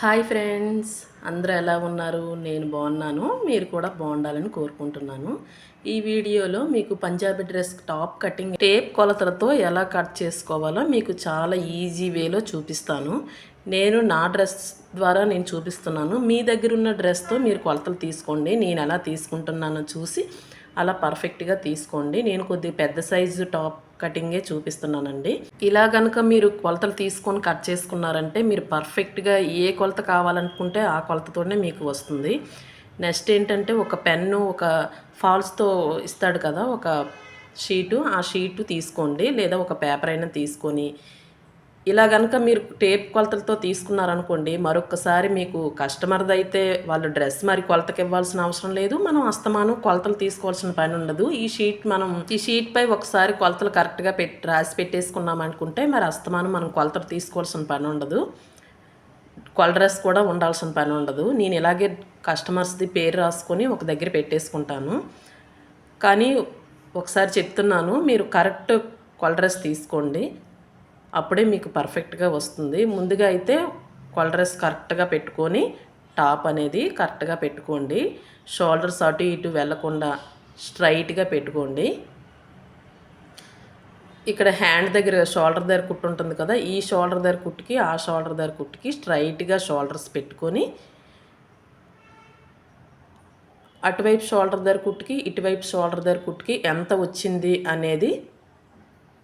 Hi friends, అందరూ ఎలా ఉన్నారు? నేను బాగున్నాను. మీరు కూడా బాగుండాలని కోరుకుంటున్నాను. ఈ వీడియోలో మీకు Punjabi dress top cutting tape కొలతలతో ఎలా కట్ చేసుకోవాలో మీకు చాలా ఈజీ వేలో చూపిస్తాను. నేను నా డ్రెస్ ద్వారా నేను చూపిస్తున్నాను. మీ దగ్గర ఉన్న డ్రెస్తో మీరు కొలతలు తీసుకోండి. నేను ఎలా తీసుకుంటున్నానో చూసి అలా పర్ఫెక్ట్గా తీసుకోండి. నేను కొద్దిగా పెద్ద సైజు టాప్ కటింగే చూపిస్తున్నానండి. ఇలా కనుక మీరు కొలతలు తీసుకొని కట్ చేసుకున్నారంటే మీరు పర్ఫెక్ట్గా ఏ కొలత కావాలనుకుంటే ఆ కొలతతోనే మీకు వస్తుంది. నెక్స్ట్ ఏంటంటే ఒక పెన్ను, ఒక ఫాల్స్తో ఇస్తాడు కదా ఒక షీటు, ఆ షీటు తీసుకోండి, లేదా ఒక పేపర్ అయినా తీసుకొని ఇలా కనుక మీరు టేప్ కొలతలతో తీసుకున్నారనుకోండి, మరొకసారి మీకు కస్టమర్ది అయితే వాళ్ళు డ్రెస్ మరి కొలతకి ఇవ్వాల్సిన అవసరం లేదు, మనం అస్తమానం కొలతలు తీసుకోవాల్సిన పని ఉండదు. ఈ షీట్ పై ఒకసారి కొలతలు కరెక్ట్గా రాసి పెట్టేసుకున్నాం అనుకుంటే మరి అస్తమానం మనం కొలతలు తీసుకోవాల్సిన పని ఉండదు, కొల డ్రెస్ కూడా ఉండాల్సిన పని ఉండదు. నేను ఇలాగే కస్టమర్స్ది పేరు రాసుకొని ఒక దగ్గర పెట్టేసుకుంటాను. కానీ ఒకసారి చెప్తున్నాను, మీరు కరెక్ట్ కొల డ్రెస్ తీసుకోండి, అప్పుడే మీకు పర్ఫెక్ట్గా వస్తుంది. ముందుగా అయితే కొల డ్రెస్ కరెక్ట్గా పెట్టుకొని టాప్ అనేది కరెక్ట్గా పెట్టుకోండి. షోల్డర్స్ అటు ఇటు వెళ్లకుండా స్ట్రైట్గా పెట్టుకోండి. ఇక్కడ హ్యాండ్ దగ్గర షోల్డర్ దగ్గర కుట్టు ఉంటుంది కదా, ఈ షోల్డర్ దగ్గర కుట్టుకి ఆ షోల్డర్ దగ్గర కుట్టుకి స్ట్రైట్గా షోల్డర్స్ పెట్టుకొని అటువైపు షోల్డర్ దగ్గర కుట్టుకి ఇటువైపు షోల్డర్ దగ్గర కుట్టుకి ఎంత వచ్చింది అనేది,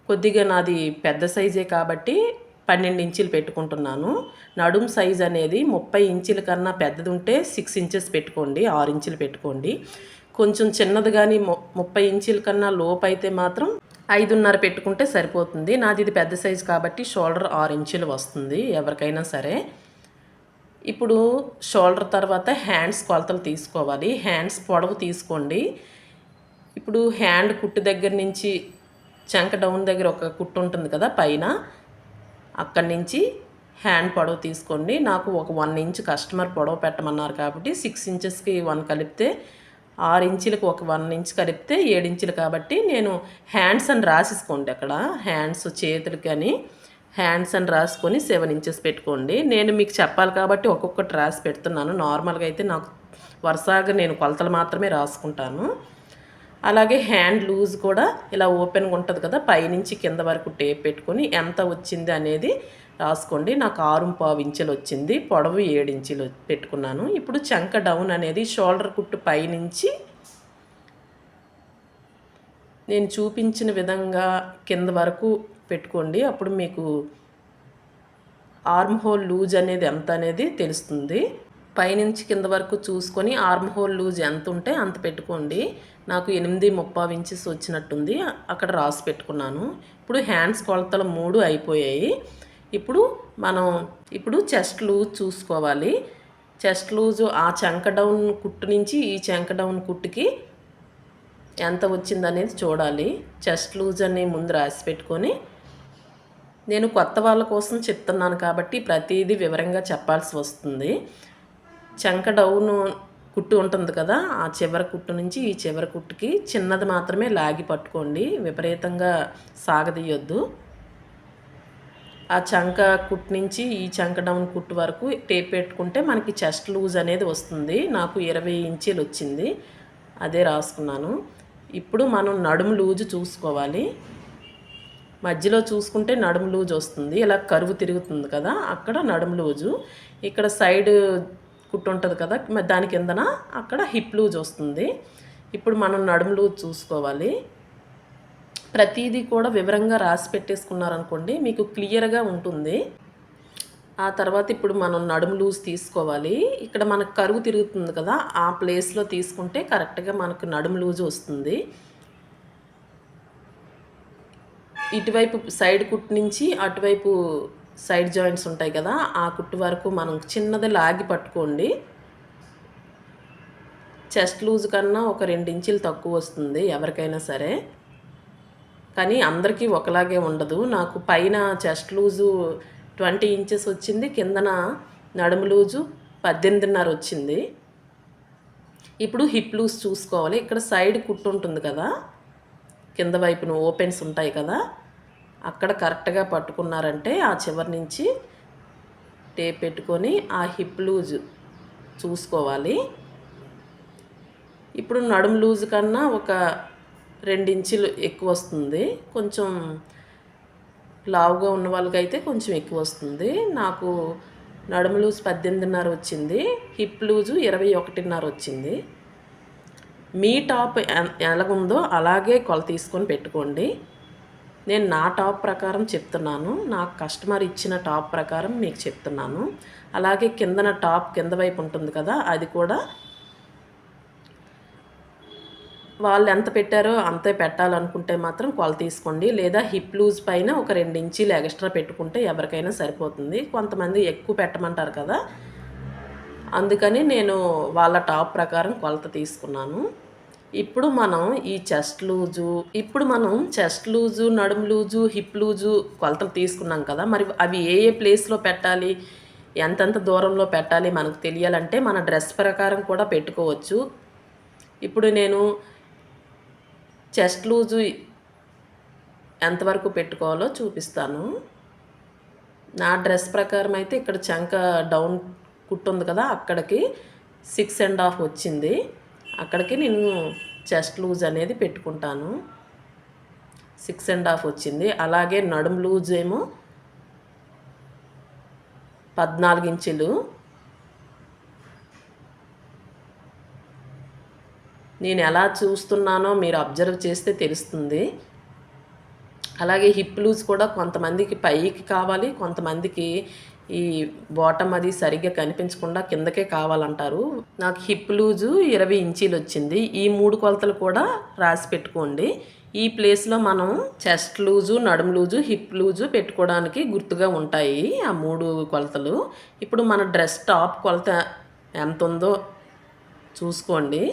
కొద్దిగా నాది పెద్ద సైజే కాబట్టి 12 ఇంచులు పెట్టుకుంటున్నాను. నడుము సైజ్ అనేది 30 ఇంచుల కన్నా పెద్దది ఉంటే 6 ఇంచెస్ పెట్టుకోండి, 6 ఇంచులు పెట్టుకోండి. కొంచెం చిన్నది కానీ 30 ఇంచుల కన్నా లోపు అయితే మాత్రం 5.5 పెట్టుకుంటే సరిపోతుంది. నాది ఇది పెద్ద సైజు కాబట్టి షోల్డర్ 6 ఇంచులు వస్తుంది ఎవరికైనా సరే. ఇప్పుడు షోల్డర్ తర్వాత హ్యాండ్స్ కొలతలు తీసుకోవాలి. హ్యాండ్స్ పొడవు తీసుకోండి. ఇప్పుడు హ్యాండ్ కుట్టు దగ్గర నుంచి చంక డౌన్ దగ్గర ఒక కుట్టు ఉంటుంది కదా పైన, అక్కడి నుంచి హ్యాండ్ పొడవు తీసుకోండి. నాకు ఒక 1 ఇంచ్ కస్టమర్ పొడవు పెట్టమన్నారు కాబట్టి 6 ఇంచెస్కి 1 కలిపితే 6 ఇంచులకు ఒక 1 ఇంచ్ కలిపితే 7 ఇంచులు కాబట్టి నేను హ్యాండ్స్ అని రాసేసుకోండి. అక్కడ హ్యాండ్స్ చేతులకి అని హ్యాండ్స్ అని రాసుకొని 7 ఇంచెస్ పెట్టుకోండి. నేను మీకు చెప్పాలి కాబట్టి ఒక్కొక్కటి రాసి పెడుతున్నాను. నార్మల్గా అయితే నాకు వరుసగా నేను కొలతలు మాత్రమే రాసుకుంటాను. అలాగే హ్యాండ్ లూజ్ కూడా ఇలా ఓపెన్గా ఉంటుంది కదా, పైనుంచి కింద వరకు టేప్ పెట్టుకొని ఎంత వచ్చింది అనేది రాసుకోండి. నాకు 6.5 ఇంచులు వచ్చింది, పొడవు 7 ఇంచులు పెట్టుకున్నాను. ఇప్పుడు చంక డౌన్ అనేది షోల్డర్ కుట్టు పైనుంచి నేను చూపించిన విధంగా కింద వరకు పెట్టుకోండి. అప్పుడు మీకు ఆర్మ్ హోల్ లూజ్ అనేది ఎంత అనేది తెలుస్తుంది. పైనుంచి కింద వరకు చూసుకొని ఆర్మ్ హోల్ లూజ్ ఎంత ఉంటే అంత పెట్టుకోండి. నాకు 8.35 ఇంచెస్ వచ్చినట్టుంది, అక్కడ రాసి పెట్టుకున్నాను. ఇప్పుడు హ్యాండ్స్ కొలతలు 3 అయిపోయాయి. ఇప్పుడు చెస్ట్ లూజ్ చూసుకోవాలి. చెస్ట్ లూజు ఆ చంక డౌన్ కుట్టు నుంచి ఈ చంక డౌన్ కుట్టుకి ఎంత వచ్చిందనేది చూడాలి. చెస్ట్ లూజ్ అని ముందు రాసి పెట్టుకొని, నేను కొత్త వాళ్ళ కోసం చెప్తున్నాను కాబట్టి ప్రతిదీ వివరంగా చెప్పాల్సి వస్తుంది. చంక డౌన్ కుట్టు ఉంటుంది కదా, ఆ చివరి కుట్టు నుంచి ఈ చివరి కుట్టుకి చిన్నది మాత్రమే లాగి పట్టుకోండి, విపరీతంగా సాగదీయొద్దు. ఆ చంక కుట్టు నుంచి ఈ చంక డౌన్ కుట్టు వరకు టేప్ పెట్టుకుంటే మనకి చెస్ట్ లూజ్ అనేది వస్తుంది. నాకు 20 ఇంచీలు వచ్చింది, అదే రాసుకున్నాను. ఇప్పుడు మనం నడుము లూజు చూసుకోవాలి. మధ్యలో చూసుకుంటే నడుము లూజ్ వస్తుంది, ఇలా కరువు తిరుగుతుంది కదా అక్కడ నడుము లూజు. ఇక్కడ సైడ్ కుట్టు ఉంటుంది కదా దాని కిందన అక్కడ హిప్ లూజ్ వస్తుంది. ఇప్పుడు మనం నడుము లూజ్ చూసుకోవాలి. ప్రతిదీ కూడా వివరంగా రాసి పెట్టేసుకున్నారనుకోండి మీకు క్లియర్గా ఉంటుంది. ఆ తర్వాత ఇప్పుడు మనం నడుము లూజ్ తీసుకోవాలి. ఇక్కడ మనకు కరువు తిరుగుతుంది కదా, ఆ ప్లేస్లో తీసుకుంటే కరెక్ట్గా మనకు నడుము లూజ్ వస్తుంది. ఇటువైపు సైడ్ కుట్టు నుంచి అటువైపు సైడ్ జాయింట్స్ ఉంటాయి కదా, ఆ కుట్టు వరకు మనం చిన్నది లాగి పట్టుకోండి. చెస్ట్ లూజ్ కన్నా ఒక 2 ఇంచులు తక్కువ వస్తుంది ఎవరికైనా సరే, కానీ అందరికీ ఒకలాగే ఉండదు. నాకు పైన చెస్ట్ లూజు 20 ఇంచెస్ వచ్చింది, కిందన నడుము లూజు 18.5 వచ్చింది. ఇప్పుడు హిప్ లూజ్ చూసుకోవాలి. ఇక్కడ సైడ్ కుట్టు ఉంటుంది కదా, కింద వైపున ఓపెన్స్ ఉంటాయి కదా, అక్కడ కరెక్ట్గా పట్టుకున్నారంటే ఆ చివరి నుంచి టేప్ పెట్టుకొని ఆ హిప్ లూజ్ చూసుకోవాలి. ఇప్పుడు నడుము లూజ్ కన్నా ఒక 2 ఇంచులు ఎక్కువ వస్తుంది. కొంచెం లావుగా ఉన్న వాళ్ళకైతే కొంచెం ఎక్కువ వస్తుంది. నాకు నడుము లూజ్ 18.5 వచ్చింది, హిప్ లూజు 21.5 వచ్చింది. మీ టాప్ ఎలాగుందో అలాగే కొలత తీసుకొని పెట్టుకోండి. నేను నా టాప్ ప్రకారం చెప్తున్నాను, నాకు కస్టమర్ ఇచ్చిన టాప్ ప్రకారం మీకు చెప్తున్నాను. అలాగే కిందన టాప్ కింద వైపు ఉంటుంది కదా, అది కూడా వాళ్ళు ఎంత పెట్టారో అంతే పెట్టాలనుకుంటే మాత్రం కొలత తీసుకోండి. లేదా హిప్ లూజ్ పైన ఒక 2 ఇంచీలు ఎక్స్ట్రా పెట్టుకుంటే ఎవరికైనా సరిపోతుంది. కొంతమంది ఎక్కువ పెట్టమంటారు కదా, అందుకని నేను వాళ్ళ టాప్ ప్రకారం కొలత తీసుకున్నాను. ఇప్పుడు మనం చెస్ట్ లూజు, నడుము లూజు, హిప్ లూజు కొలతలు తీసుకున్నాం కదా, మరి అవి ఏ ప్లేస్లో పెట్టాలి, ఎంతెంత దూరంలో పెట్టాలి మనకు తెలియాలంటే మన డ్రెస్ ప్రకారం కూడా పెట్టుకోవచ్చు. ఇప్పుడు నేను చెస్ట్ లూజు ఎంతవరకు పెట్టుకోవాలో చూపిస్తాను. నా డ్రెస్ ప్రకారం అయితే ఇక్కడ చంక డౌన్ కుట్టు ఉంది కదా, అక్కడికి 6.5 వచ్చింది. అక్కడికి నేను చెస్ట్ లూజ్ అనేది పెట్టుకుంటాను. 6.5 వచ్చింది. అలాగే నడుము లూజ్ ఏమో 14 ఇంచులు. నేను ఎలా చూస్తున్నానో మీరు అబ్జర్వ్ చేస్తే తెలుస్తుంది. అలాగే హిప్ లూజ్ కూడా కొంతమందికి పైకి కావాలి, కొంతమందికి ఈ బాటమ్ అది సరిగ్గా కనిపించకుండా కిందకే కావాలంటారు. నాకు హిప్ లూజు 20 ఇంచీలు వచ్చింది. ఈ 3 కొలతలు కూడా రాసి పెట్టుకోండి. ఈ ప్లేస్లో మనం చెస్ట్ లూజు, నడుము లూజు, హిప్ లూజు పెట్టుకోవడానికి గుర్తుగా ఉంటాయి ఆ 3 కొలతలు. ఇప్పుడు మన డ్రెస్ టాప్ కొలత ఎంత ఉందో చూసుకోండి.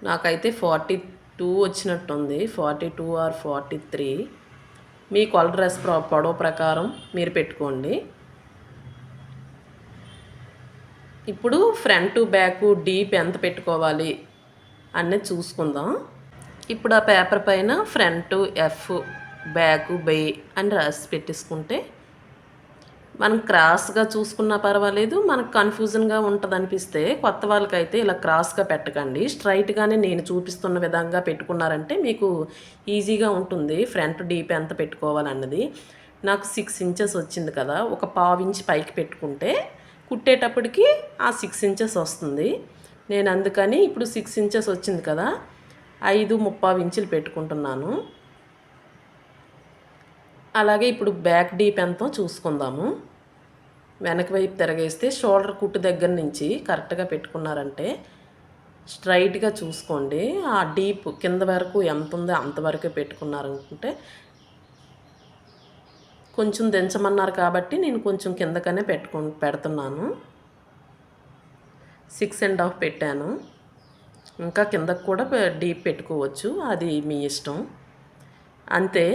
నాకైతే 42 వచ్చినట్టుంది, 42 ఆర్ 43. మీ కొలత డ్రెస్ పొడవు ప్రకారం మీరు పెట్టుకోండి. ఇప్పుడు ఫ్రంట్ బ్యాక్ డీప్ ఎంత పెట్టుకోవాలి అనేది చూసుకుందాం. ఇప్పుడు ఆ పేపర్ పైన ఫ్రంట్ ఎఫ్, బ్యాక్ బై అని రాసి పెట్టేసుకుంటే మనం క్రాస్గా చూసుకున్నా పర్వాలేదు. మనకు కన్ఫ్యూజన్గా ఉంటుంది అనిపిస్తే కొత్త వాళ్ళకైతే ఇలా క్రాస్గా పెట్టకండి, స్ట్రైట్గానే నేను చూపిస్తున్న విధంగా పెట్టుకున్నారంటే మీకు ఈజీగా ఉంటుంది ఫ్రంట్ డీప్ ఎంత పెట్టుకోవాలన్నది. నాకు 6 ఇంచెస్ వచ్చింది కదా, ఒక 1/2 ఇంచ్ పైకి పెట్టుకుంటే కుట్టేటప్పటికి ఆ 6 ఇంచెస్ వస్తుంది. నేను అందుకని ఇప్పుడు 6 ఇంచెస్ వచ్చింది కదా, 5.75 ఇంచులు పెట్టుకుంటున్నాను. అలాగే ఇప్పుడు బ్యాక్ డీప్ ఎంతో చూసుకుందాము. వెనక వైపు తిరగేస్తే షోల్డర్ కుట్టు దగ్గర నుంచి కరెక్ట్గా పెట్టుకున్నారంటే స్ట్రైట్గా చూసుకోండి. ఆ డీప్ కింద వరకు ఎంత ఉందో అంతవరకే పెట్టుకున్నారనుకుంటే, కొంచెం దించమన్నారు కాబట్టి నేను కొంచెం కిందకనే పెడుతున్నాను. 6.5 పెట్టాను. ఇంకా కిందకు కూడా డీప్ పెట్టుకోవచ్చు, అది మీ ఇష్టం. అంతే.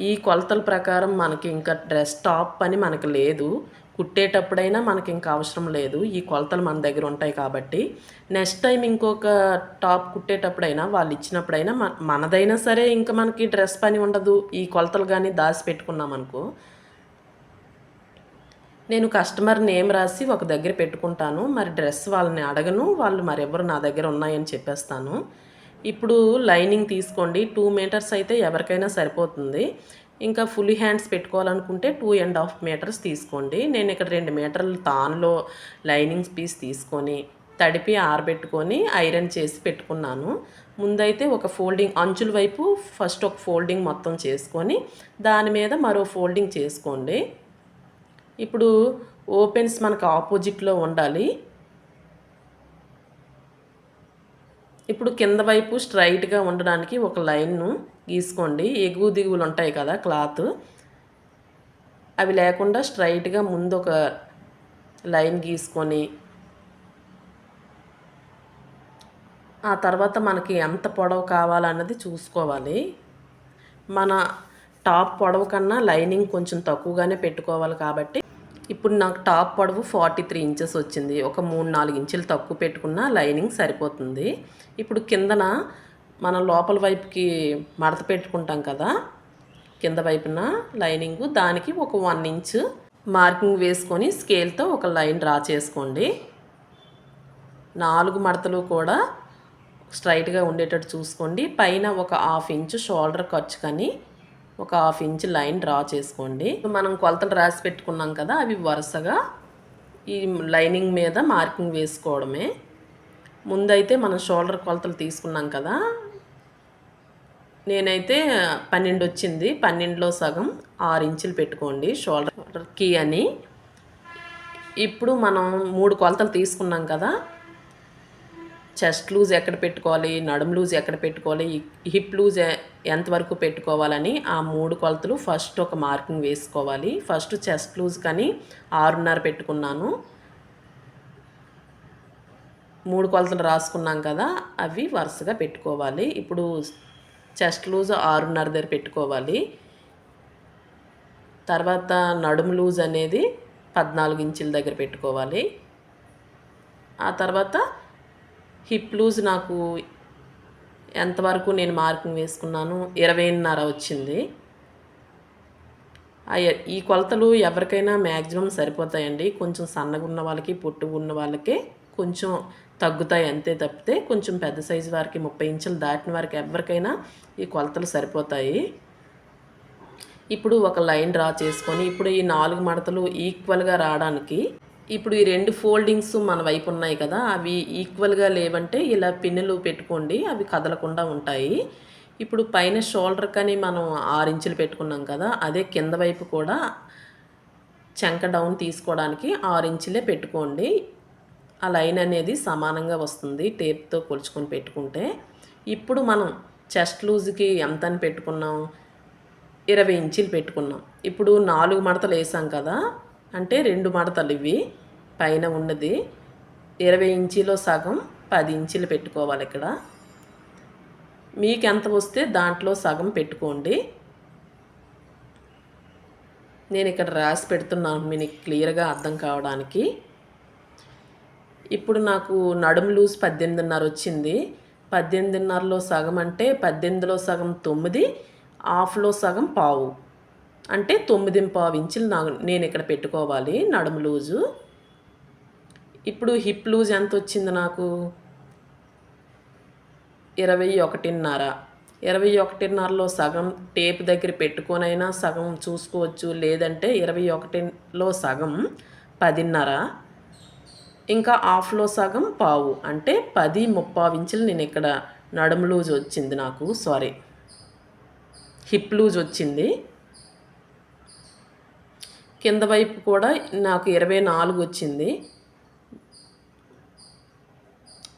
ఈ కొలతల ప్రకారం మనకి ఇంకా డ్రెస్ టాప్ పని మనకు లేదు, కుట్టేటప్పుడైనా మనకి ఇంకా అవసరం లేదు. ఈ కొలతలు మన దగ్గర ఉంటాయి కాబట్టి నెక్స్ట్ టైం ఇంకొక టాప్ కుట్టేటప్పుడైనా వాళ్ళు ఇచ్చినప్పుడైనా మనదైనా సరే ఇంకా మనకి డ్రెస్ పని ఉండదు. ఈ కొలతలు కానీ దాచి పెట్టుకున్నాం అనుకో, నేను కస్టమర్ నేమ్ రాసి ఒక దగ్గర పెట్టుకుంటాను. మరి డ్రెస్ వాళ్ళని అడగను, వాళ్ళు మరెవరు నా దగ్గర ఉన్నాయని చెప్పేస్తాను. ఇప్పుడు లైనింగ్ తీసుకోండి. 2 మీటర్స్ అయితే ఎవరికైనా సరిపోతుంది. ఇంకా ఫుల్ హ్యాండ్స్ పెట్టుకోవాలనుకుంటే 2.5 మీటర్స్ తీసుకోండి. నేను ఇక్కడ 2 మీటర్లు తాన్లో లైనింగ్ పీస్ తీసుకొని తడిపి ఆరబెట్టుకొని ఐరన్ చేసి పెట్టుకున్నాను. ముందైతే ఒక ఫోల్డింగ్ అంచుల వైపు ఫస్ట్ ఒక ఫోల్డింగ్ మొత్తం చేసుకొని దాని మీద మరో ఫోల్డింగ్ చేసుకోండి. ఇప్పుడు ఓపెన్స్ మనకు ఆపోజిట్లో ఉండాలి. ఇప్పుడు కింద వైపు స్ట్రైట్గా ఉండడానికి ఒక లైన్ను గీసుకోండి. ఎగువ దిగువలు ఉంటాయి కదా క్లాత్, అవి లేకుండా స్ట్రైట్గా ముందు ఒక లైన్ గీసుకొని ఆ తర్వాత మనకి ఎంత పొడవు కావాలన్నది చూసుకోవాలి. మన టాప్ పొడవు కన్నా లైనింగ్ కొంచెం తక్కువగానే పెట్టుకోవాలి కాబట్టి ఇప్పుడు నాకు టాప్ పొడవు 43 ఇంచెస్ వచ్చింది. ఒక 3-4 ఇంచులు తక్కువ పెట్టుకున్న లైనింగ్ సరిపోతుంది. ఇప్పుడు కిందన మనం లోపల వైపుకి మడత పెట్టుకుంటాం కదా, కింద వైపున లైనింగు, దానికి ఒక 1 ఇంచ్ మార్కింగ్ వేసుకొని స్కేల్తో ఒక లైన్ డ్రా చేసుకోండి. 4 మడతలు కూడా స్ట్రైట్గా ఉండేటట్టు చూసుకోండి. పైన ఒక 1/2 ఇంచ్ షోల్డర్ ఖర్చుకని ఒక 1/2 ఇంచ్ లైన్ డ్రా చేసుకోండి. మనం కొలతలు రాసి పెట్టుకున్నాం కదా, అవి వరుసగా ఈ లైనింగ్ మీద మార్కింగ్ వేసుకోవడమే. ముందైతే మనం షోల్డర్ కొలతలు తీసుకున్నాం కదా, నేనైతే 12 వచ్చింది. 12లో సగం 6 ఇంచులు పెట్టుకోండి షోల్డర్కి అని. ఇప్పుడు మనం 3 కొలతలు తీసుకున్నాం కదా, చెస్ట్ లూజ్ ఎక్కడ పెట్టుకోవాలి, నడుము లూజ్ ఎక్కడ పెట్టుకోవాలి, హిప్ లూజ్ ఎంతవరకు పెట్టుకోవాలని ఆ 3 కొలతలు ఫస్ట్ ఒక మార్కింగ్ వేసుకోవాలి. ఫస్ట్ చెస్ట్ లూజ్ కానీ 6.5 పెట్టుకున్నాను. 3 కొలతలు రాసుకున్నాం కదా, అవి వరుసగా పెట్టుకోవాలి. ఇప్పుడు చెస్ట్ లూజ్ 6.5 దగ్గర పెట్టుకోవాలి. తర్వాత నడుము లూజ్ అనేది 14 ఇంచుల దగ్గర పెట్టుకోవాలి. ఆ తర్వాత హిప్ లూజ్ నాకు ఎంతవరకు నేను మార్కింగ్ వేసుకున్నాను, 20.5 వచ్చింది. ఈ కొలతలు ఎవరికైనా మ్యాక్సిమం సరిపోతాయండి. కొంచెం సన్నగా ఉన్న వాళ్ళకి, పొట్టుగా ఉన్న వాళ్ళకే కొంచెం తగ్గుతాయి అంతే తప్పితే, కొంచెం పెద్ద సైజు వారికి 30 ఇంచులు దాటిన వారికి ఎవరికైనా ఈ కొలతలు సరిపోతాయి. ఇప్పుడు ఒక లైన్ డ్రా చేసుకొని, ఇప్పుడు ఈ 4 మడతలు ఈక్వల్గా రావడానికి ఇప్పుడు ఈ 2 ఫోల్డింగ్స్ మన వైపు ఉన్నాయి కదా, అవి ఈక్వల్గా లేవంటే ఇలా పిన్నులు పెట్టుకోండి, అవి కదలకుండా ఉంటాయి. ఇప్పుడు పైన షోల్డర్ కానీ మనం 6 ఇంచులు పెట్టుకున్నాం కదా, అదే కింద వైపు కూడా చంక డౌన్ తీసుకోవడానికి 6 ఇంచులే పెట్టుకోండి. ఆ లైన్ అనేది సమానంగా వస్తుంది టేప్తో కొలుచుకొని పెట్టుకుంటే. ఇప్పుడు మనం చెస్ట్ లూజ్కి ఎంత అని పెట్టుకున్నాం, 20 ఇంచులు పెట్టుకున్నాం. ఇప్పుడు 4 మడతలు వేసాం కదా, అంటే 2 మడతలు ఇవి పైన ఉన్నది. 20 ఇంచులో సగం 10 ఇంచులు పెట్టుకోవాలి. ఇక్కడ మీకు ఎంత వస్తే దాంట్లో సగం పెట్టుకోండి. నేను ఇక్కడ రాసి పెడుతున్నాను మీకు క్లియర్గా అర్థం కావడానికి. ఇప్పుడు నాకు నడుము లూజ్ 18.5 వచ్చింది. 18.5లో సగం అంటే 18లో సగం 9, హాఫ్లో సగం పావు అంటే 9.5 ఇంచులు నేను ఇక్కడ పెట్టుకోవాలి నడుము లూజు. ఇప్పుడు హిప్ లూజ్ ఎంత వచ్చింది నాకు, 21.5. 21.5లో సగం టేప్ దగ్గర పెట్టుకొనైనా సగం చూసుకోవచ్చు, లేదంటే 21లో సగం 10.5, ఇంకా హాఫ్లో సగం పావు అంటే 10.75 ఇంచులు నేను ఇక్కడ నడుము లూజ్ వచ్చింది నాకు, హిప్ లూజ్ వచ్చింది. కింద వైపు కూడా నాకు 24 వచ్చింది,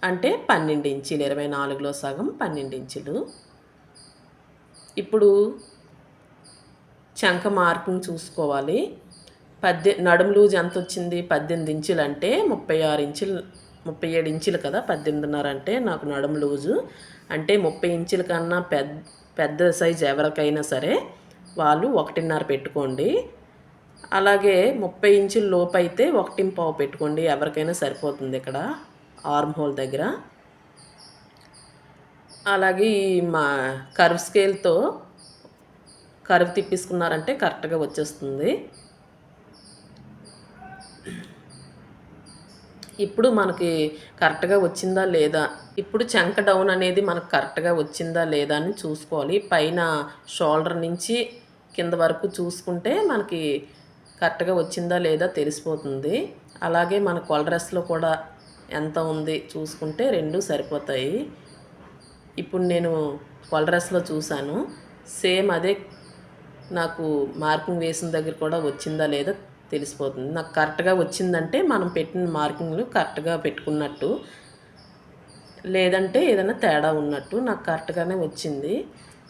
అంటే 12 ఇంచులు. 24లో సగం 12 ఇంచులు. ఇప్పుడు చంక మార్కింగ్ చూసుకోవాలి. నడుము లూజ్ ఎంత వచ్చింది, 18 ఇంచులు అంటే 36 ఇంచులు, 37 ఇంచులు కదా, 18.5 అంటే నాకు నడుము లూజు. అంటే 30 ఇంచుల కన్నా పెద్ద సైజు ఎవరికైనా సరే వాళ్ళు 1.5 పెట్టుకోండి. అలాగే 30 ఇంచుల లోపు అయితే 1.5 పెట్టుకోండి, ఎవరికైనా సరిపోతుంది ఇక్కడ ఆర్మ్ హోల్ దగ్గర. అలాగే మా కర్వ్ స్కేల్తో కర్వ్ తిప్పేసుకున్నారంటే కరెక్ట్గా వచ్చేస్తుంది. ఇప్పుడు మనకి కరెక్ట్గా వచ్చిందా లేదా, ఇప్పుడు చంక డౌన్ అనేది మనకు కరెక్ట్గా వచ్చిందా లేదా అని చూసుకోవాలి. పైన షోల్డర్ నుంచి కింద వరకు చూసుకుంటే మనకి కరెక్ట్గా వచ్చిందా లేదా తెలిసిపోతుంది. అలాగే మన కొల డ్రెస్లో కూడా ఎంత ఉంది చూసుకుంటే 2 సరిపోతాయి. ఇప్పుడు నేను కొల డ్రెస్లో చూశాను, సేమ్ అదే నాకు మార్కింగ్ వేసిన దగ్గర కూడా వచ్చిందా లేదా తెలిసిపోతుంది. నాకు కరెక్ట్గా వచ్చిందంటే మనం పెట్టిన మార్కింగ్లు కరెక్ట్గా పెట్టుకున్నట్టు, లేదంటే ఏదైనా తేడా ఉన్నట్టు. నాకు కరెక్ట్గానే వచ్చింది.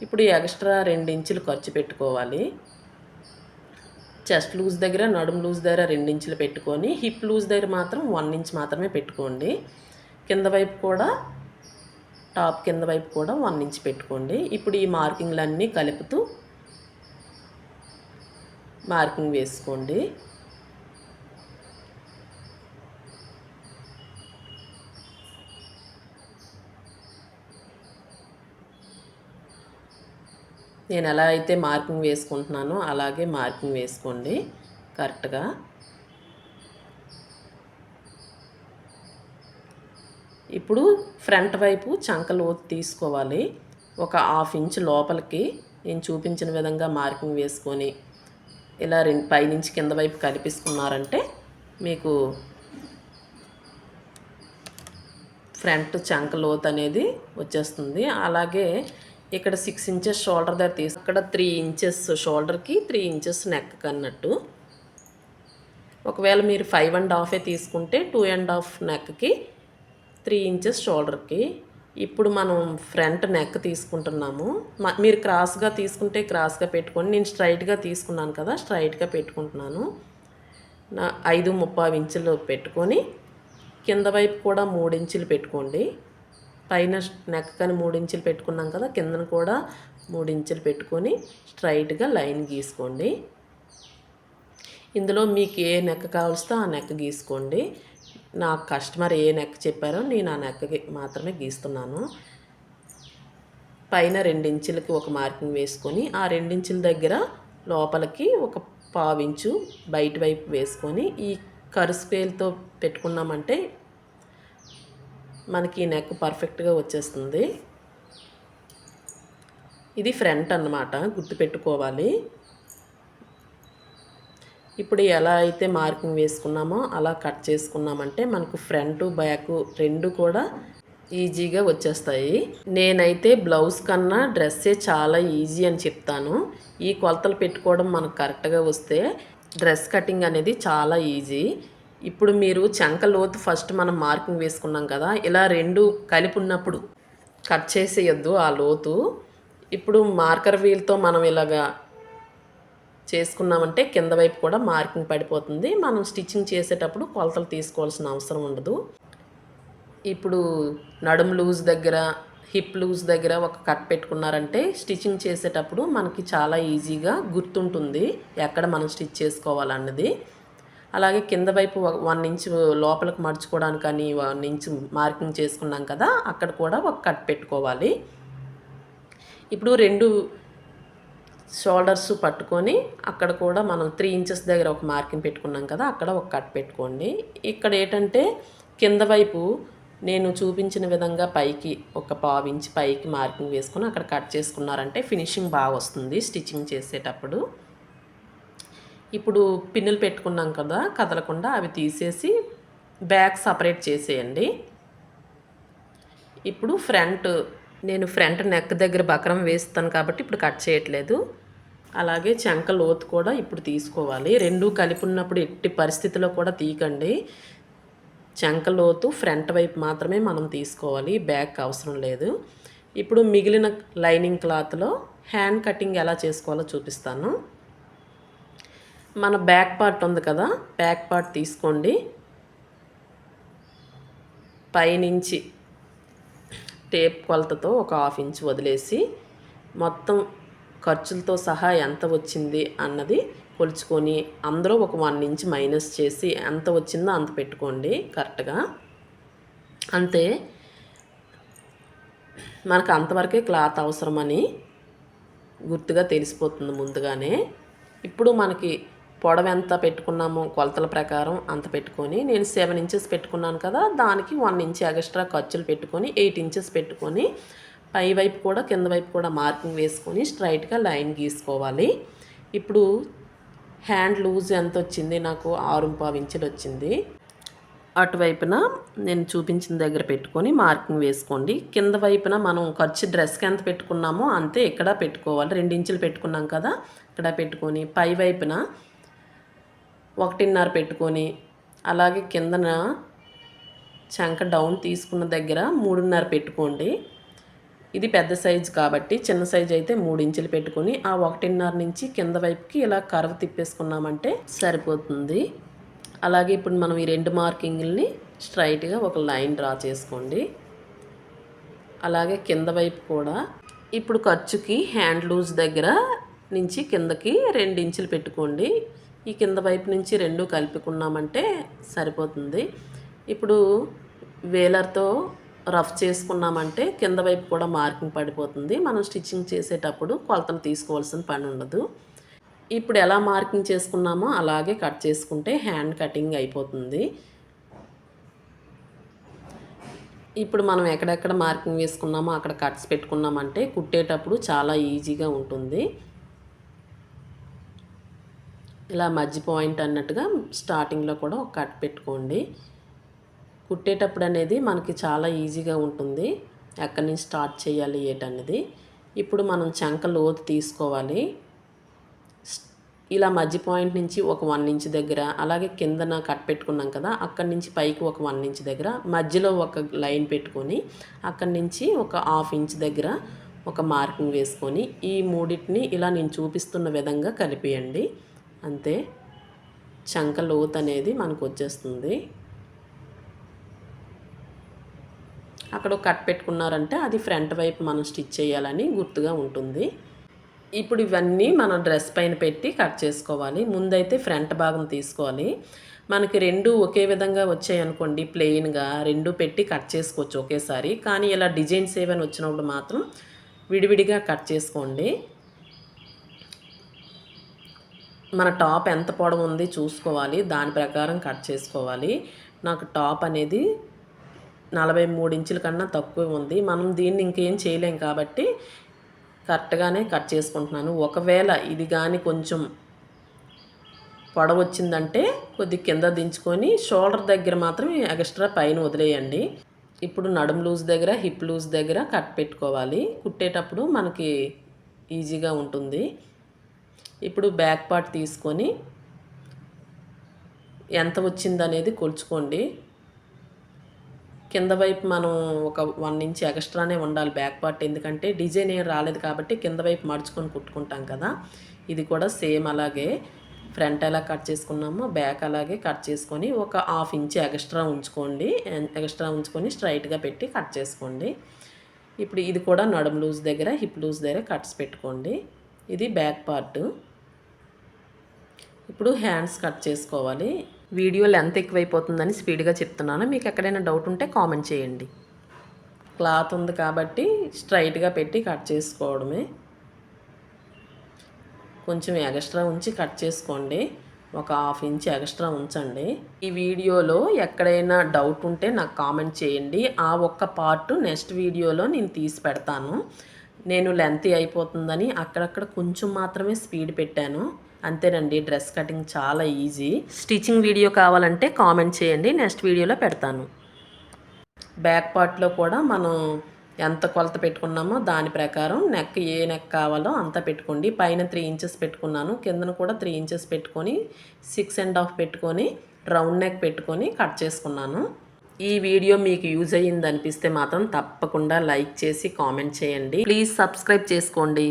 ఇప్పుడు ఎక్స్ట్రా 2 ఇంచులు ఖర్చు పెట్టుకోవాలి. చెస్ట్ లూజ్ దగ్గర, నడుము లూజ్ దగ్గర 2 ఇంచులు పెట్టుకొని, హిప్ లూజ్ దగ్గర మాత్రం 1 ఇంచ్ మాత్రమే పెట్టుకోండి. కింద వైపు కూడా, టాప్ కింద వైపు కూడా 1 ఇంచ్ పెట్టుకోండి. ఇప్పుడు ఈ మార్కింగ్లన్నీ కలుపుతూ మార్కింగ్ వేసుకోండి. నేను ఎలా అయితే మార్కింగ్ వేసుకుంటున్నానో అలాగే మార్కింగ్ వేసుకోండి కరెక్ట్గా. ఇప్పుడు ఫ్రంట్ వైపు చంక లోతు తీసుకోవాలి. ఒక 1/2 ఇంచ్ లోపలికి నేను చూపించిన విధంగా మార్కింగ్ వేసుకొని ఇలా పైనుంచి కింద వైపు కలిపిస్తున్నారంటే మీకు ఫ్రంట్ చంక లోతు అనేది వచ్చేస్తుంది. అలాగే ఇక్కడ 6 ఇంచెస్ షోల్డర్ దగ్గర అక్కడ 3 ఇంచెస్ షోల్డర్కి, 3 ఇంచెస్ నెక్ అన్నట్టు. ఒకవేళ మీరు 5.5 తీసుకుంటే 2.5 నెక్కి, 3 ఇంచెస్ షోల్డర్కి. ఇప్పుడు మనం ఫ్రంట్ నెక్ తీసుకుంటున్నాము. మీరు క్రాస్గా తీసుకుంటే క్రాస్గా పెట్టుకోండి. నేను స్ట్రైట్గా తీసుకున్నాను కదా, స్ట్రైట్గా పెట్టుకుంటున్నాను. 5.35 ఇంచులు పెట్టుకొని కింద వైపు కూడా 3 ఇంచులు పెట్టుకోండి. పైన నెక్ కానీ 3 ఇంచులు పెట్టుకున్నాం కదా, కిందను కూడా 3 ఇంచులు పెట్టుకొని స్ట్రైట్గా లైన్ గీసుకోండి. ఇందులో మీకు ఏ నెక్ కావలిస్తే ఆ నెక్ గీసుకోండి. నా కస్టమర్ ఏ నెక్ చెప్పారో నేను ఆ నెక్కి మాత్రమే గీస్తున్నాను. పైన 2 ఇంచులకి ఒక మార్కింగ్ వేసుకొని ఆ 2 ఇంచుల దగ్గర లోపలికి ఒక 1/2 ఇంచు బయట వైపు వేసుకొని ఈ కర్వ్ స్కేల్తో పెట్టుకున్నామంటే మనకి నెక్ పర్ఫెక్ట్గా వచ్చేస్తుంది. ఇది ఫ్రంట్ అన్నమాట, గుర్తుపెట్టుకోవాలి. ఇప్పుడు ఎలా అయితే మార్కింగ్ వేసుకున్నామో అలా కట్ చేసుకున్నామంటే మనకు ఫ్రంట్ బ్యాక్ రెండు కూడా ఈజీగా వచ్చేస్తాయి. నేనైతే బ్లౌజ్ కన్నా డ్రెస్సే చాలా ఈజీ అని చెప్తాను. ఈ కొలతలు పెట్టుకోవడం మనకు కరెక్ట్గా వస్తే డ్రెస్ కటింగ్ అనేది చాలా ఈజీ. ఇప్పుడు మీరు చంక లోతు ఫస్ట్ మనం మార్కింగ్ వేసుకున్నాం కదా, ఇలా రెండు కలిపి ఉన్నప్పుడు కట్ చేసేయొద్దు ఆ లోతు. ఇప్పుడు మార్కర్ వీల్తో మనం ఇలాగా చేసుకున్నామంటే కింద వైపు కూడా మార్కింగ్ పడిపోతుంది. మనం స్టిచ్చింగ్ చేసేటప్పుడు కొలతలు తీసుకోవాల్సిన అవసరం ఉండదు. ఇప్పుడు నడుము లూజ్ దగ్గర, హిప్ లూజ్ దగ్గర ఒక కట్ పెట్టుకున్నారంటే స్టిచ్చింగ్ చేసేటప్పుడు మనకి చాలా ఈజీగా గుర్తుంటుంది ఎక్కడ మనం స్టిచ్ చేసుకోవాలన్నది. అలాగే కింద వైపు 1 ఇంచ్ లోపలికి మడుచుకోవడానికి కానీ 1 ఇంచ్ మార్కింగ్ చేసుకున్నాం కదా, అక్కడ కూడా ఒక కట్ పెట్టుకోవాలి. ఇప్పుడు 2 షోల్డర్స్ పట్టుకొని అక్కడ కూడా మనం 3 ఇంచెస్ దగ్గర ఒక మార్కింగ్ పెట్టుకున్నాం కదా, అక్కడ ఒక కట్ పెట్టుకోండి. ఇక్కడ ఏంటంటే కింద వైపు నేను చూపించిన విధంగా పైకి ఒక 1/2 ఇంచ్ పైకి మార్కింగ్ వేసుకొని అక్కడ కట్ చేసుకున్నారంటే ఫినిషింగ్ బాగా వస్తుంది స్టిచ్చింగ్ చేసేటప్పుడు. ఇప్పుడు పిన్నులు పెట్టుకున్నాం కదా కదలకుండా, అవి తీసేసి బ్యాక్ సపరేట్ చేసేయండి. ఇప్పుడు నేను ఫ్రంట్ నెక్ దగ్గర బక్రం వేస్తాను కాబట్టి ఇప్పుడు కట్ చేయట్లేదు. అలాగే చంక లోతు కూడా ఇప్పుడు తీసుకోవాలి. రెండు కలిపి ఉన్నప్పుడు ఎట్టి పరిస్థితిలో కూడా తీయకండి. చంక లోతు ఫ్రంట్ వైపు మాత్రమే మనం తీసుకోవాలి, బ్యాక్ అవసరం లేదు. ఇప్పుడు మిగిలిన లైనింగ్ క్లాత్లో హ్యాండ్ కటింగ్ ఎలా చేసుకోవాలో చూపిస్తాను. మన బ్యాక్ పార్ట్ ఉంది కదా, బ్యాక్ పార్ట్ తీసుకోండి. పైనుంచి టేప్ కొలతతో ఒక 1/2 ఇంచ్ వదిలేసి మొత్తం ఖర్చులతో సహా ఎంత వచ్చింది అన్నది కొలుచుకొని అందులో ఒక 1 ఇంచ్ మైనస్ చేసి ఎంత వచ్చిందో అంత పెట్టుకోండి కరెక్ట్గా. అంతే, మనకు అంతవరకే క్లాత్ అవసరమని గుర్తుగా తెలిసిపోతుంది ముందుగానే. ఇప్పుడు మనకి పొడవు ఎంత పెట్టుకున్నామో కొలతల ప్రకారం అంత పెట్టుకొని, నేను 7 ఇంచెస్ పెట్టుకున్నాను కదా, దానికి 1 ఇంచ్ ఎక్స్ట్రా ఖర్చులు పెట్టుకొని 8 ఇంచెస్ పెట్టుకొని పై వైపు కూడా కింద వైపు కూడా మార్కింగ్ వేసుకొని స్ట్రైట్గా లైన్ గీసుకోవాలి. ఇప్పుడు హ్యాండ్ లూజ్ ఎంత వచ్చింది, నాకు 6.5 ఇంచులు వచ్చింది. అటువైపున నేను చూపించిన దగ్గర పెట్టుకొని మార్కింగ్ వేసుకోండి. కింద వైపున మనం ఖర్చు డ్రెస్కి ఎంత పెట్టుకున్నామో అంతే ఇక్కడ పెట్టుకోవాలి. 2 ఇంచులు పెట్టుకున్నాం కదా, ఇక్కడ పెట్టుకొని పై వైపున 1.5 పెట్టుకొని, అలాగే కిందన చంక డౌన్ తీసుకున్న దగ్గర 3.5 పెట్టుకోండి. ఇది పెద్ద సైజు కాబట్టి, చిన్న సైజు అయితే 3 ఇంచులు పెట్టుకొని ఆ 1.5 నుంచి కింద వైపుకి ఇలా కర్వ్ తిప్పేసుకున్నామంటే సరిపోతుంది. అలాగే ఇప్పుడు మనం ఈ 2 మార్కింగ్ని స్ట్రైట్గా ఒక లైన్ డ్రా చేసుకోండి. అలాగే కింద వైపు కూడా ఇప్పుడు ఖర్చుకి హ్యాండ్ లూజ్ దగ్గర నుంచి కిందకి 2 ఇంచులు పెట్టుకోండి. ఈ కింద వైపు నుంచి 2 కలుపుకున్నామంటే సరిపోతుంది. ఇప్పుడు వేలర్తో రఫ్ చేసుకున్నామంటే కింద వైపు కూడా మార్కింగ్ పడిపోతుంది. మనం స్టిచ్చింగ్ చేసేటప్పుడు కొలతలు తీసుకోవాల్సిన పని ఉండదు. ఇప్పుడు ఎలా మార్కింగ్ చేసుకున్నామో అలాగే కట్ చేసుకుంటే హ్యాండ్ కటింగ్ అయిపోతుంది. ఇప్పుడు మనం ఎక్కడెక్కడ మార్కింగ్ వేసుకున్నామో అక్కడ కట్స్ పెట్టుకున్నామంటే కుట్టేటప్పుడు చాలా ఈజీగా ఉంటుంది. ఇలా మధ్య పాయింట్ అన్నట్టుగా స్టార్టింగ్లో కూడా ఒక కట్ పెట్టుకోండి. కుట్టేటప్పుడు అనేది మనకి చాలా ఈజీగా ఉంటుంది, ఎక్కడి నుంచి స్టార్ట్ చేయాలి ఏంటనేది. ఇప్పుడు మనం చంక లోతు తీసుకోవాలి. ఇలా మధ్య పాయింట్ నుంచి ఒక 1 ఇంచ్ దగ్గర, అలాగే కిందన కట్ పెట్టుకున్నాం కదా, అక్కడి నుంచి పైకి ఒక 1 ఇంచ్ దగ్గర, మధ్యలో ఒక లైన్ పెట్టుకొని అక్కడి నుంచి ఒక 1/2 ఇంచ్ దగ్గర ఒక మార్కింగ్ వేసుకొని ఈ మూడింటిని ఇలా నేను చూపిస్తున్న విధంగా కలిపేయండి. అంతే, చంక లోతు అనేది మనకు వచ్చేస్తుంది. అక్కడ కట్ పెట్టుకున్నారంటే అది ఫ్రంట్ వైపు మనం స్టిచ్ చేయాలని గుర్తుగా ఉంటుంది. ఇప్పుడు ఇవన్నీ మనం డ్రెస్ పైన పెట్టి కట్ చేసుకోవాలి. ముందైతే ఫ్రంట్ భాగం తీసుకోవాలి. మనకి రెండు ఒకే విధంగా వచ్చాయనుకోండి, ప్లెయిన్గా రెండు పెట్టి కట్ చేసుకోవచ్చు ఒకేసారి. కానీ ఇలా డిజైన్స్ ఏమైనా వచ్చినప్పుడు మాత్రం విడివిడిగా కట్ చేసుకోండి. మన టాప్ ఎంత పొడవు ఉంది చూసుకోవాలి, దాని ప్రకారం కట్ చేసుకోవాలి. నాకు టాప్ అనేది 43 ఇంచుల కన్నా తక్కువ ఉంది. మనం దీన్ని ఇంకేం చేయలేం కాబట్టి కరెక్ట్గానే కట్ చేసుకుంటున్నాను. ఒకవేళ ఇది కానీ కొంచెం పొడవు వచ్చిందంటే కొద్ది కింద దించుకొని షోల్డర్ దగ్గర మాత్రం ఎక్స్ట్రా పైన వదిలేయండి. ఇప్పుడు నడుము లూజ్ దగ్గర, హిప్ లూజ్ దగ్గర కట్ పెట్టుకోవాలి. కుట్టేటప్పుడు మనకి ఈజీగా ఉంటుంది. ఇప్పుడు బ్యాక్ పార్ట్ తీసుకొని ఎంత వచ్చిందనేది కొలుచుకోండి. కింద వైపు మనం ఒక 1 ఇంచ్ ఎక్స్ట్రానే ఉండాలి బ్యాక్ పార్ట్, ఎందుకంటే డిజైన్ ఏం రాలేదు కాబట్టి కింద వైపు మడుచుకొని కుట్టుకుంటాం కదా. ఇది కూడా సేమ్ అలాగే ఫ్రంట్ ఎలా కట్ చేసుకున్నామో బ్యాక్ అలాగే కట్ చేసుకొని ఒక 1/2 ఇంచ్ ఎక్స్ట్రా ఉంచుకొని స్ట్రైట్గా పెట్టి కట్ చేసుకోండి. ఇప్పుడు ఇది కూడా నడుము లూజ్ దగ్గర, హిప్ లూజ్ దగ్గర కట్స్ పెట్టుకోండి. ఇది బ్యాక్ పార్ట్. ఇప్పుడు హ్యాండ్స్ కట్ చేసుకోవాలి. వీడియో లెంత్ ఎక్కువైపోతుందని స్పీడ్గా చెప్తున్నాను. మీకు ఎక్కడైనా డౌట్ ఉంటే కామెంట్ చేయండి. క్లాత్ ఉంది కాబట్టి స్ట్రైట్గా పెట్టి కట్ చేసుకోవడమే. కొంచెం ఎక్స్ట్రా ఉంచి కట్ చేసుకోండి. ఒక 1/2 ఇంచ్ ఎక్స్ట్రా ఉంచండి. ఈ వీడియోలో ఎక్కడైనా డౌట్ ఉంటే నాకు కామెంట్ చేయండి. ఆ ఒక్క పార్ట్ నెక్స్ట్ వీడియోలో నేను తీసి పెడతాను. నేను లెంత్ అయిపోతుందని అక్కడక్కడ కొంచెం మాత్రమే స్పీడ్ పెట్టాను. అంతేనండి, డ్రెస్ కటింగ్ చాలా ఈజీ. స్టిచ్చింగ్ వీడియో కావాలంటే కామెంట్ చేయండి, నెక్స్ట్ వీడియోలో పెడతాను. బ్యాక్ పార్ట్లో కూడా మనం ఎంత కొలత పెట్టుకున్నామో దాని ప్రకారం ఏ నెక్ కావాలో అంత పెట్టుకోండి. పైన 3 ఇంచెస్ పెట్టుకున్నాను, కిందను కూడా 3 ఇంచెస్ పెట్టుకొని 6.5 పెట్టుకొని రౌండ్ నెక్ పెట్టుకొని కట్ చేసుకున్నాను. ఈ వీడియో మీకు యూజ్ అయ్యింది అనిపిస్తే మాత్రం తప్పకుండా లైక్ చేసి కామెంట్ చేయండి. ప్లీజ్ సబ్స్క్రైబ్ చేసుకోండి.